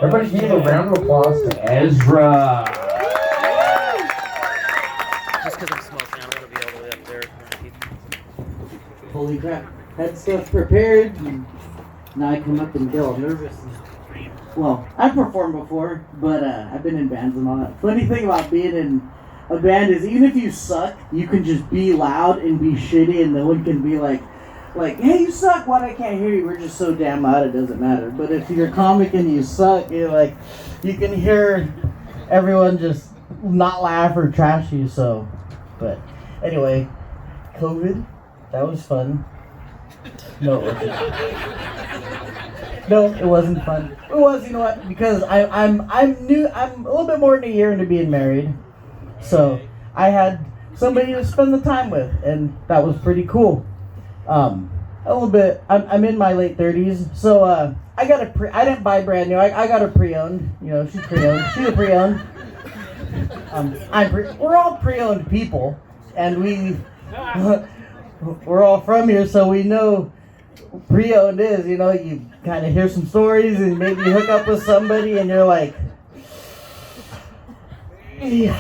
Everybody give a round of applause to Ezra. Just because I'm smoking, I don't want to be all the way up there. Holy crap. Had stuff prepared, and now I come up and get all nervous. Well, I've performed before, but I've been in bands and all that. Funny thing about being in a band is even if you suck, you can just be loud and be shitty and no one can be like, hey, you suck, why I can't hear you? We're just so damn loud it doesn't matter. But if you're a comic and you suck, you're like, you can hear everyone just not laugh or trash you, so. But anyway, COVID, that was fun. No, it wasn't. No, it wasn't fun. It was, you know what? Because I'm new. I'm a little bit more than a year into being married, so I had somebody to spend the time with, and that was pretty cool. A little bit. I'm in my late 30s, so I got I didn't buy brand new. I got a pre-owned. You know, she's pre-owned. She's a pre-owned. We're all pre-owned people, and we're all from here, so we know pre-owned is. You know, you kind of hear some stories, and maybe you hook up with somebody, and you're like, he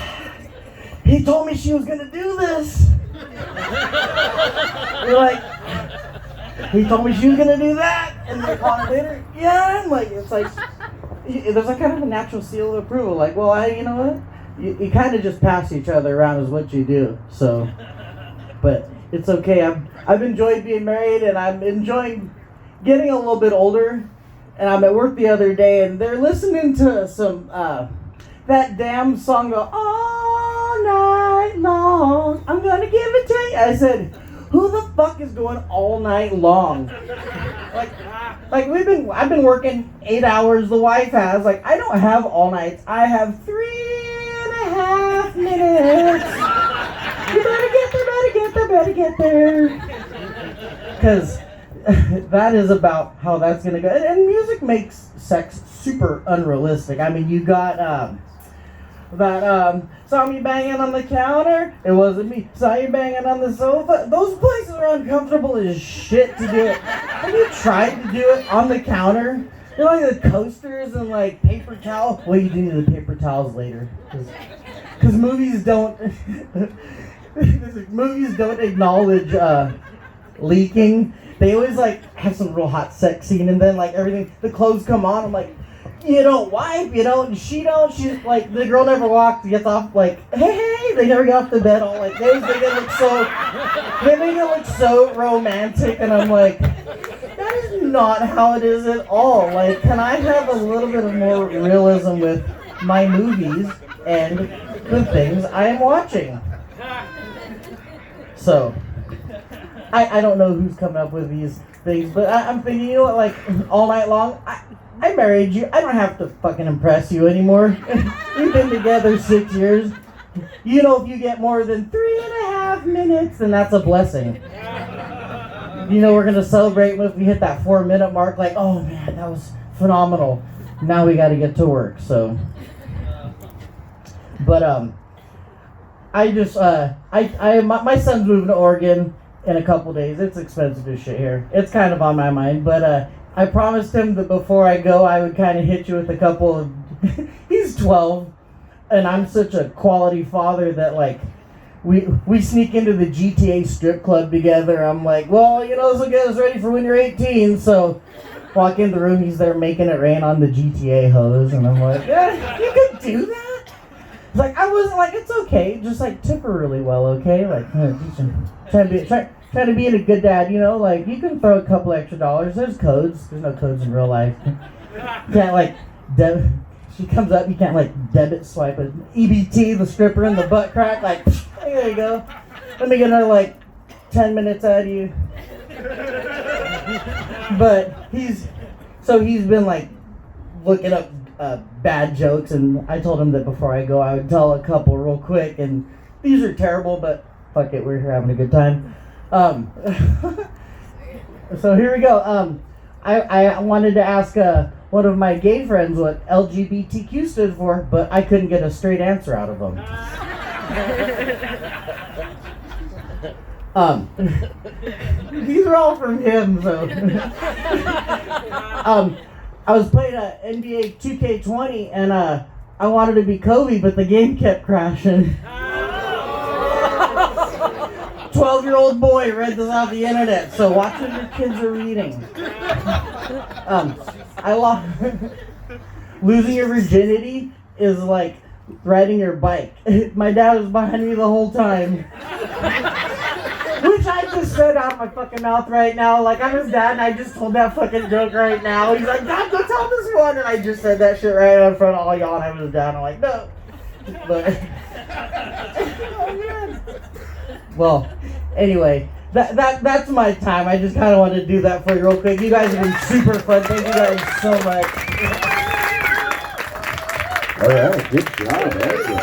told me she was gonna do this. You're like, he told me she was gonna do that, and then call her later. Yeah, I'm like, it's like there's like kind of a natural seal of approval. Like, well, you know what? You kind of just pass each other around is what you do. So, but it's okay. I've enjoyed being married, and I'm enjoying getting a little bit older. And I'm at work the other day, and they're listening to some that damn song go all night long. I'm gonna give it to you. I said, who the fuck is going all night long? Like I've been working 8 hours. The wife has. Like, I don't have all nights. I have 3.5 minutes. You better get there. Because that is about how that's gonna go. And music makes sex super unrealistic. I mean, you got saw me banging on the counter. It wasn't me. Saw you banging on the sofa. Those places are uncomfortable as shit to do it. Have you tried to do it on the counter? You know, like the coasters and like paper towel. Well, you do need the paper towels later, because movies don't acknowledge leaking. They always like have some real hot sex scene, and then like everything, the clothes come on. I'm like, you don't wipe, you don't, and she don't. She's like, the girl never walks, gets off like, hey, they never get off the bed. All like, they make it look so romantic, and I'm like, that is not how it is at all. Like, can I have a little bit of more realism with my movies and the things I am watching? So, I don't know who's coming up with these things, but I'm thinking, you know what, like, all night long, I married you. I don't have to fucking impress you anymore. We've been together 6 years. You know, if you get more than 3.5 minutes, then that's a blessing. You know, we're gonna celebrate if we hit that 4-minute mark. Like, oh man, that was phenomenal. Now we got to get to work. So, but I just my son's moving to Oregon in a couple days. It's expensive as shit here. It's kind of on my mind, but I promised him that before I go, I would kind of hit you with a couple of. He's 12, and I'm such a quality father that like. We sneak into the GTA strip club together. I'm like, well, you know, this will get us ready for when you're 18. So, walk in the room, he's there making it rain on the GTA hose, and I'm like, yeah, you could do that? It's like, I wasn't like, it's okay. Just like tip her really well, okay? Like, try to be a good dad, you know? Like, you can throw a couple extra dollars. There's codes. There's no codes in real life. You can't like she comes up, you can't like debit swipe it. EBT, the stripper in the butt crack, like, there you go. Let me get another like 10 minutes out of you. But he's been like looking up bad jokes, and I told him that before I go, I would tell a couple real quick, and these are terrible, but fuck it, we're here having a good time. So here we go. I wanted to ask one of my gay friends what LGBTQ stood for, but I couldn't get a straight answer out of them. These are all from him, so. I was playing NBA 2K20 and I wanted to be Kobe, but the game kept crashing. 12-year-old boy read this off the internet, so watch what your kids are reading. Losing your virginity is like riding your bike. My dad was behind me the whole time. Which I just said out of my fucking mouth right now. Like, I'm his dad and I just told that fucking joke right now. He's like, Dad, go tell this one. And I just said that shit right in front of all y'all and I was his dad. I'm like, no. But, oh, man. Well, anyway, that's my time. I just kind of wanted to do that for you real quick. You guys have been super fun. Thank you guys so much. All right, good job.